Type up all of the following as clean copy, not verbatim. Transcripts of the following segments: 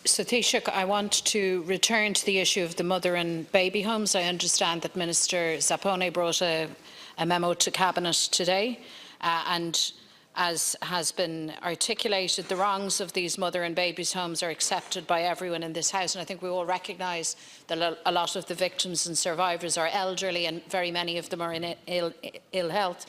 So, Taoiseach, I want to return to the issue of the mother and baby homes. I understand that Minister Zappone brought a memo to Cabinet today, and as has been articulated, the wrongs of these mother and babies homes are accepted by everyone in this House, and I think we all recognise that a lot of the victims and survivors are elderly and very many of them are in ill health.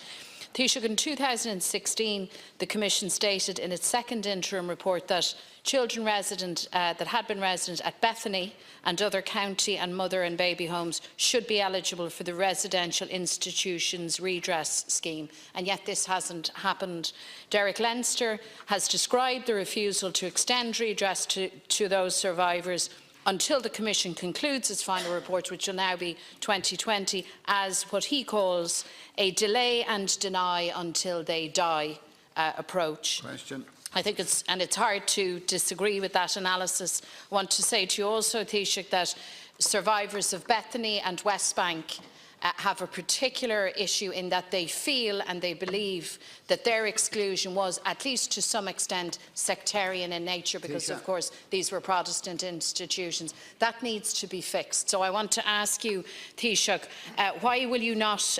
Taoiseach, in 2016, the Commission stated in its second interim report that children that had been resident at Bethany and other county and mother and baby homes should be eligible for the Residential Institutions Redress Scheme, and yet this hasn't happened. Derek Leinster has described the refusal to extend redress to those survivors until the Commission concludes its final report, which will now be 2020, as what he calls a delay and deny until they die approach. Question. I think it's hard to disagree with that analysis. I want to say to you also, Taoiseach, that survivors of Bethany and West Bank have a particular issue in that they feel and they believe that their exclusion was, at least to some extent, sectarian in nature because, of course, these were Protestant institutions. That needs to be fixed. So I want to ask you, Taoiseach, why will you not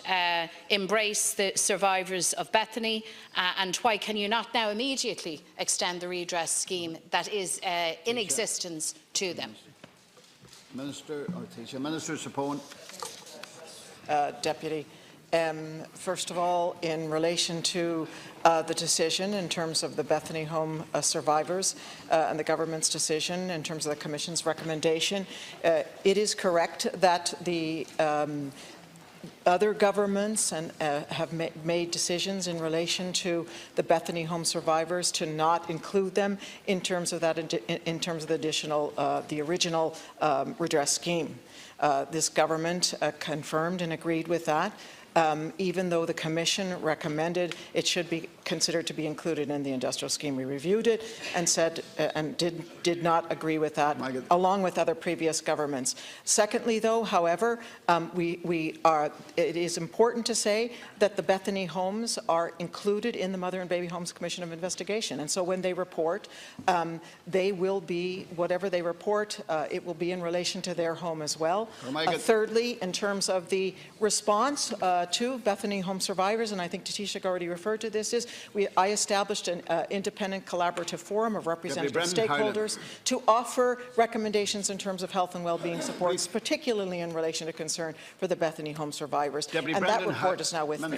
embrace the survivors of Bethany and why can you not now immediately extend the redress scheme that is in existence to them? Minister or Taoiseach. Minister Zappone. Deputy. First of all, in relation to the decision in terms of the Bethany Home survivors and the government's decision in terms of the Commission's recommendation, it is correct that the other governments have made decisions in relation to the Bethany Home survivors to not include them in terms of that, in terms of the additional, the original redress scheme. This government confirmed and agreed with that, even though the Commission recommended it should be considered to be included in the industrial scheme. We reviewed it and said and did not agree with that, along with other previous governments. Secondly, though, however, it is important to say that the Bethany homes are included in the Mother and Baby Homes Commission of Investigation, and so when they report, they will be, whatever they report, it will be in relation to their home as well. Thirdly, in terms of the response to Bethany home survivors, and I think Taoiseach already referred to this, is I established an independent collaborative forum of representative stakeholders to offer recommendations in terms of health and well-being supports, particularly in relation to concern for the Bethany home survivors. And that report is now with me.